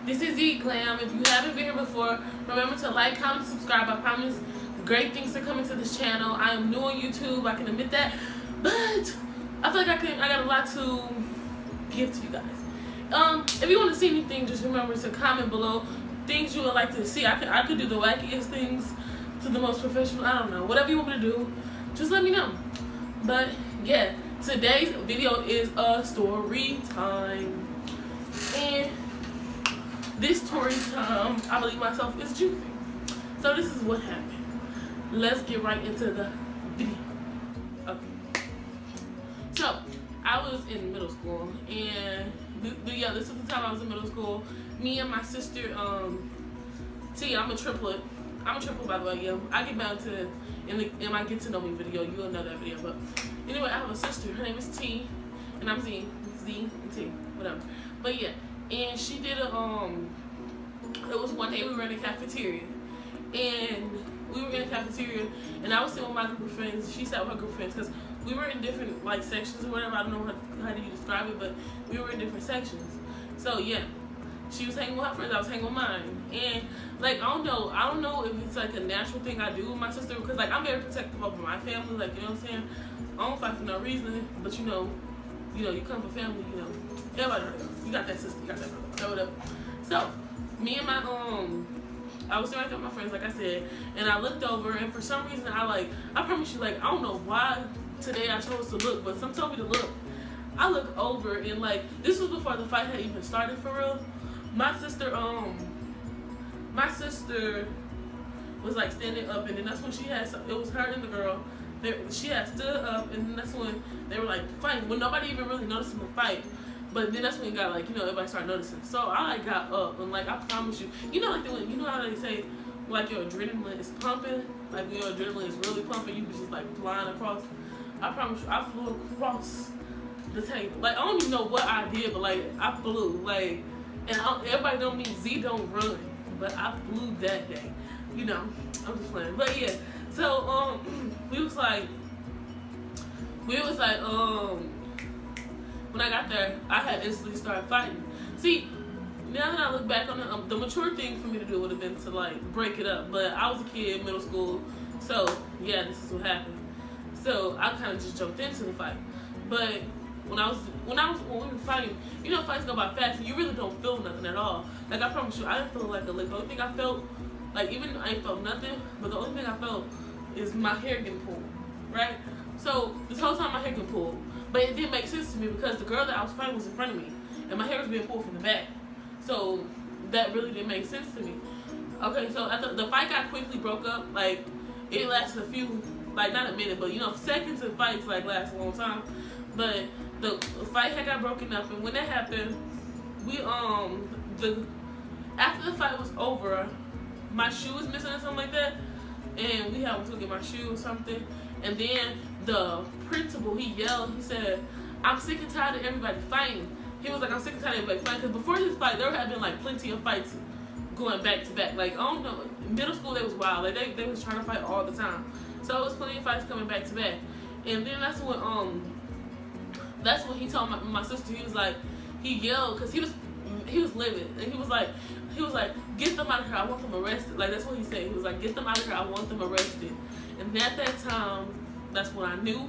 This is E Glam. If you haven't been here before, remember to like, comment, subscribe. I promise great things to come into this channel. I am new on YouTube, I can admit that, but I feel like I got a lot to give to you guys. If you want to see anything, just remember to comment below things you would like to see. I could do the wackiest things to the most professional. I don't know. Whatever you want me to do, just let me know. But yeah, today's video is a story time. And this story time, I believe myself, is juicy. So this is what happened. Let's get right into the video. Okay. So I was in middle school, and yeah, this is the time I was in middle school. Me and my sister, T, I'm a triplet. I'm a triple, by the way. Yeah, I get bound to in my get to know me video. You'll know that video. But anyway, I have a sister. Her name is T, and I'm Z and T, whatever. But yeah, and she did a It was one day we were in the cafeteria, and we were in the cafeteria, and I was sitting with my group of friends. She sat with her group of friends because we were in different like sections or whatever. I don't know how do you describe it, but we were in different sections. So yeah. She was hanging with her friends, I was hanging with mine. And like I don't know if it's like a natural thing I do with my sister, because like I'm very protective over my family, like, you know what I'm saying? I don't fight for no reason, but you come for family, everybody, you got that sister, you got that brother, whatever. So me and my I was sitting right there with my friends, like I said, and I looked over, and for some reason I promise you, like, I don't know why today I chose to look, but some told me to look. I look over, and like this was before the fight had even started for real. My sister was like standing up, and then that's when it was her and the girl. She had stood up, and then that's when they were like fighting. When nobody even really noticed the fight, but then that's when it got like, everybody started noticing. So I like got up, and like I promise you, like how they say like your adrenaline is pumping, like when your adrenaline is really pumping, you just like flying across. I promise you, I flew across the table. Like I don't even know what I did, but like I flew like. And everybody know me, Z don't run, but I flew that day. I'm just playing. But yeah, so we was like, when I got there, I had instantly started fighting. See, now that I look back on it, the mature thing for me to do would have been to like break it up. But I was a kid, middle school, so yeah, this is what happened. So I kind of just jumped into the fight. But when we were fighting, fights go by fast, and you really don't feel nothing at all. Like I promise you, I didn't feel like a lick. The only thing I felt, like even I ain't felt nothing, but the only thing I felt is my hair getting pulled, right? So this whole time my hair getting pulled, but it didn't make sense to me because the girl that I was fighting was in front of me, and my hair was being pulled from the back. So that really didn't make sense to me. Okay, so the fight got quickly broke up. Like it lasted a few, like not a minute, but seconds of fights like last a long time. But the fight had got broken up, and when that happened, after the fight was over, my shoe was missing or something like that, and we had to get my shoe or something. And then the principal, he yelled, he said, "I'm sick and tired of everybody fighting." He was like, "I'm sick and tired of everybody fighting," because before this fight, there had been like plenty of fights going back to back. Like I don't know, middle school they was wild. Like they was trying to fight all the time. So it was plenty of fights coming back to back. And then that's when he told my sister, he was like, he yelled, because he was livid, and he was like, "Get them out of here, I want them arrested." Like that's what he said. He was like, "Get them out of here, I want them arrested." And at that time, that's when I knew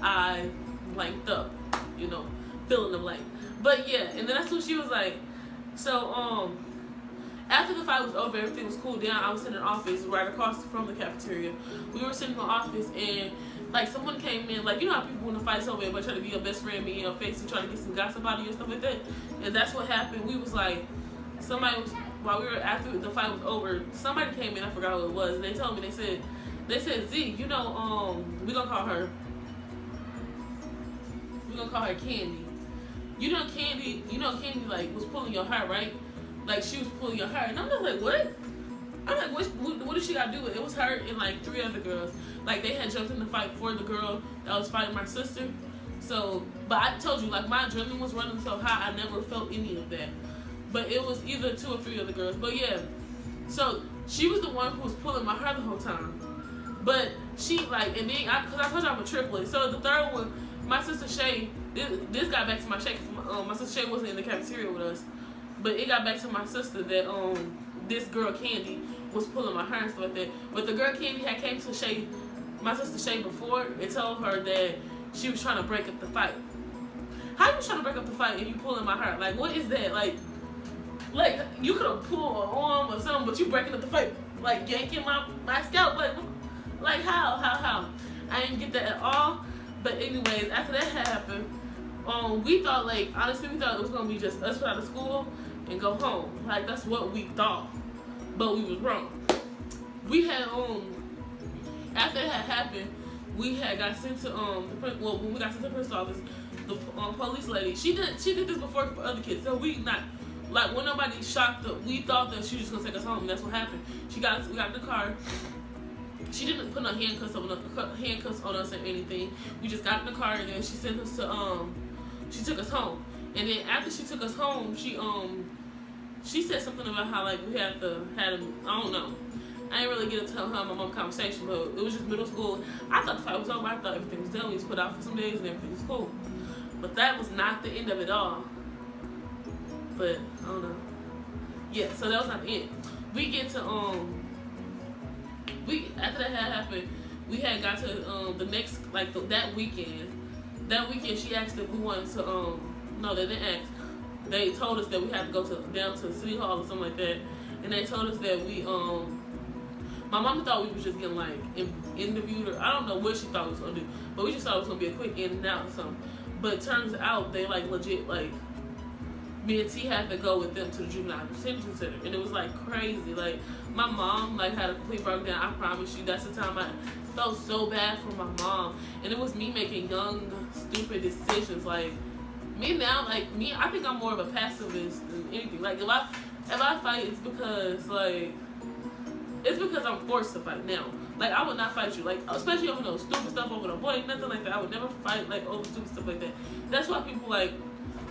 I blanked up, filling the blank. But yeah, and then that's when she was like, so after the fight was over, everything was cooled down. I was in an office right across from the cafeteria. We were sitting in the office, and like someone came in, like how people when the fight's over, everybody try to be your best friend, be in your face, and try to get some gossip out of you and stuff like that. And that's what happened. We was like, while we were after the fight was over, somebody came in, I forgot who it was, and they told me, they said, "Z, we gonna call her Candy. Candy like was pulling your hair, right? Like she was pulling your hair." And I'm just like, what? I'm like, what did she got to do with it? It was her and like 3 other girls. Like they had jumped in the fight for the girl that was fighting my sister. So, but I told you, like my adrenaline was running so high, I never felt any of that. But it was either 2 or 3 other girls. But yeah, so she was the one who was pulling my hair the whole time. But she like, and then because I told you I'm a triplet. So the third one, my sister Shay, this got back to my Shay. My sister Shay wasn't in the cafeteria with us. But it got back to my sister that this girl Candy was pulling my hair and stuff like that. But the girl Candy had came to Shay, my sister Shay, before and told her that she was trying to break up the fight. How you trying to break up the fight and you pulling my hair? Like, what is that? Like you could have pulled an arm or something, but you breaking up the fight, like yanking my scalp. Like how? I didn't get that at all. But anyways, after that happened, we thought, like, honestly, we thought it was gonna be just us put out of school and go home. Like, that's what we thought, but we was wrong. We had after that had happened, we had got sent to when we got sent to the principal's office, the police lady, she did this before for other kids, so we not. Like, when nobody shocked up, we thought that she was just gonna take us home, and that's what happened. We got in the car. She didn't put no handcuffs on us or anything. We just got in the car, and then she sent us to she took us home. And then after she took us home, she said something about how, like, we had I don't know. I didn't really get to tell her and my mom conversation, but it was just middle school. I thought the fight was over. I thought everything was done. We was put out for some days and everything was cool. But that was not the end of it all. But I don't know. Yeah, so that was not the end. We get to after that had happened, we had got to the next, like, that weekend. That weekend she asked if we wanted to no, they didn't ask. They told us that we had to go down to City Hall or something like that, and they told us that we my mom thought we was just getting, like, interviewed, or I don't know what she thought we was gonna do, but we just thought it was gonna be a quick in and out or something. But it turns out they, like, legit, like, me and T had to go with them to the juvenile detention center, and it was, like, crazy. Like, my mom, like, had a complete breakdown. I promise you, that's the time I felt so bad for my mom, and it was me making young, stupid decisions. Like, me now, like, me, I think I'm more of a pacifist than anything. Like, if I fight, it's because I'm forced to fight now. Like, I would not fight you, like, especially over no stupid stuff, over no boy, nothing like that. I would never fight, like, over stupid stuff like that. That's why people, like,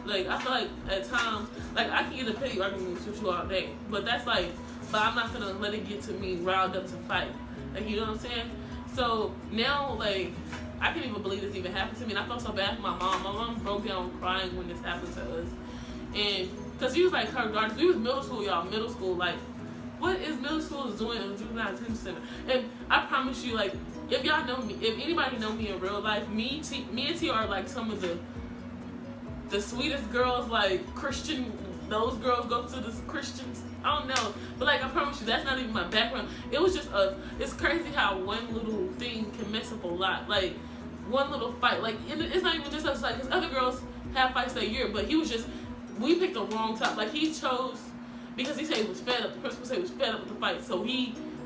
I feel like at times, like, I can get a petty argument with you all day, but I'm not gonna let it get to me riled up to fight. Like, you know what I'm saying? So now, like, I can't even believe this even happened to me, and I felt so bad for my mom. My mom broke down crying when this happened to us, and because she was, like, her daughter, we was middle school, y'all, middle school, like, what is middle school is doing in the juvenile detention center? And I promise you, like, if y'all know me, if anybody know me in real life, me and T are, like, some of the sweetest girls, like, Christian. Those girls go to the Christians. I don't know, but, like, I promise you, that's not even my background. It was just it's crazy how one little thing can mess up a lot. Like, one little fight, like, it's not even just us, like, because other girls have fights that year, but we picked the wrong time. Like, he chose, because he said he was fed up. The principal said he was fed up with the fight, so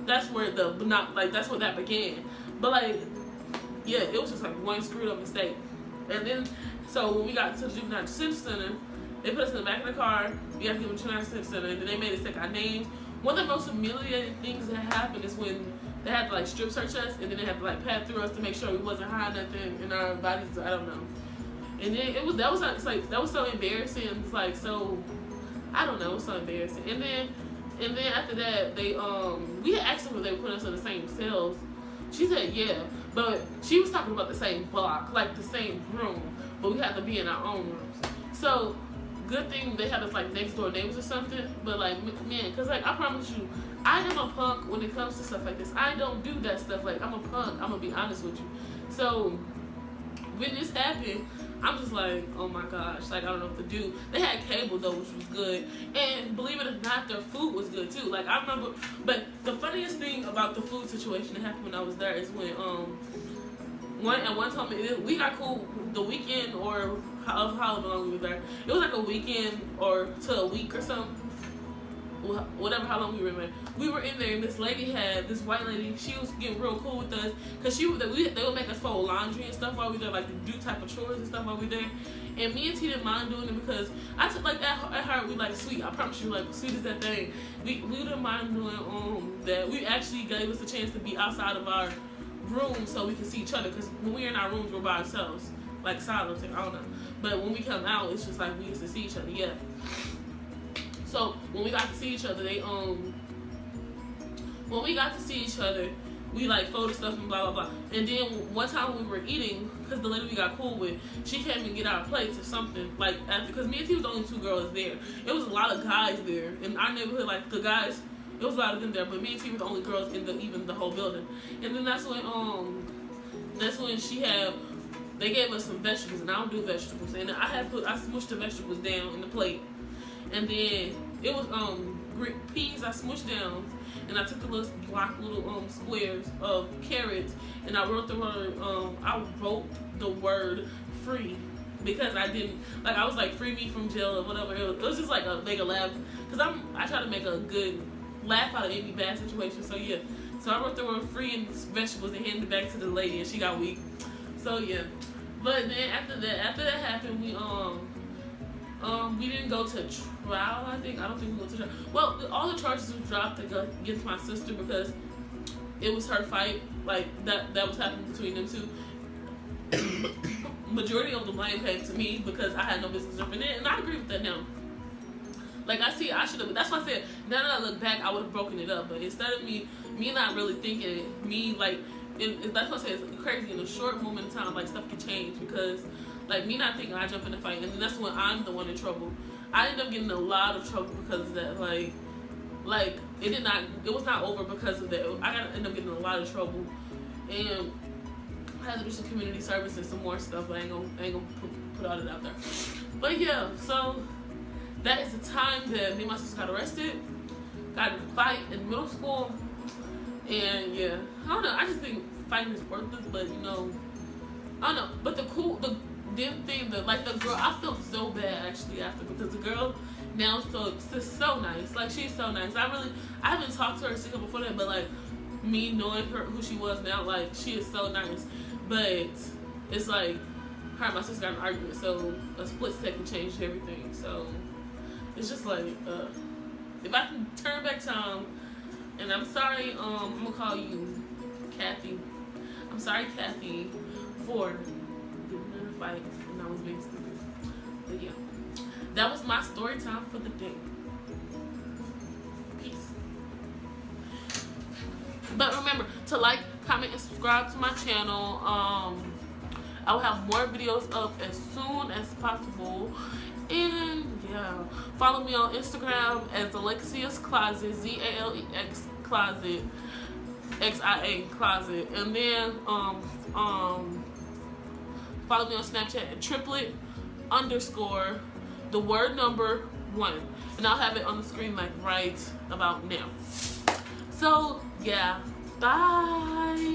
that's where that began. But, like, yeah, it was just, like, one screwed up mistake. And then, so when we got to the juvenile detention center, they put us in the back of the car. We have to go to the juvenile detention center, and then they made us take our names. One of the most humiliating things that happened is when they had to, like, strip search us, and then they had to, like, pat through us to make sure we wasn't hiding nothing in our bodies. I don't know. And then that was so embarrassing. It's like, so, I don't know, it was so embarrassing. And then after that, we had asked them if they would put us in the same cells. She said yeah, but she was talking about the same block, like the same room, but we had to be in our own rooms. So, good thing they had us, like, next door neighbors or something. But, like, man, because, like, I promise you, I am a punk when it comes to stuff like this. I don't do that stuff. Like, I'm a punk. I'm gonna be honest with you. So when this happened, I'm just like, oh my gosh, like, I don't know what to do. They had cable though, which was good, and believe it or not, their food was good too. Like, I remember, but the funniest thing about the food situation that happened when I was there is when one time we got cool the weekend or however long we were there. It was like a weekend or to a week or something. Whatever, how long we were in. We were in there, and this white lady, she was getting real cool with us, because they would make us fold laundry and stuff while we were there, like, do type of chores and stuff while we were there. And me and T didn't mind doing it, because I took, like, at heart, we, like, sweet. I promise you, like, sweet as that thing. We didn't mind doing that. We actually gave us a chance to be outside of our room so we can see each other, because when we're in our rooms, we're by ourselves, like, silent, I don't know. But when we come out, it's just like we used to see each other, yeah. So when we got to see each other, we like folded stuff and blah blah blah. And then one time when we were eating, because the lady we got cool with, she came and get our plates or something. Like because me and T was the only 2 girls there. It was a lot of guys there in our neighborhood. Like the guys, it was a lot of them there, but me and T were the only girls in the whole building. And then that's when they gave us some vegetables, and I don't do vegetables. And I smushed the vegetables down in the plate, and then it was peas I smushed down, and I took the little squares of carrots, and I wrote the word free, because I didn't like, I was like, free me from jail or whatever. It was just like a make a laugh, because I try to make a good laugh out of any bad situation. So yeah, so I wrote the word free and vegetables and handed it back to the lady, and she got weak. So yeah, but then after that happened, we didn't go to trial. I don't think we went to trial. Well, all the charges were dropped against my sister because it was her fight. Like that was happening between them 2. Majority of the blame came to me because I had no business jumping in, and I agree with that now. Like I should have. That's why I said, now that I look back, I would have broken it up. But instead of me not really thinking it, that's what I say, it's crazy. In a short moment in time, like stuff can change, because like me not thinking, I jump in the fight, and then that's when I'm the one in trouble. I ended up getting in a lot of trouble because of that. Like it was not over because of that. I ended up getting in a lot of trouble, and I had to do some community service and some more stuff. But I ain't gonna put all that out there. But yeah, so that is the time that me and my sister got arrested, got in a fight in middle school, and yeah, I don't know. I just think fighting is worthless, but I don't know. But the girl, I felt so bad actually after, because the girl now is so nice. Like she's so nice. I haven't talked to her since before that, but like me knowing who she was now, like she is so nice. But it's like her and my sister got an argument, so a split second changed everything. So it's just like if I can turn back time, and I'm sorry, I'm gonna call you Kathy. I'm sorry, Kathy, for getting in a fight when I was being stupid. But yeah, that was my story time for the day. Peace. But remember to like, comment, and subscribe to my channel. I will have more videos up as soon as possible. And yeah, follow me on Instagram as Alexia's Closet, ZALEX Closet, XIA Closet, and then follow me on Snapchat at _the word number 1, and I'll have it on the screen like right about now. So yeah, bye.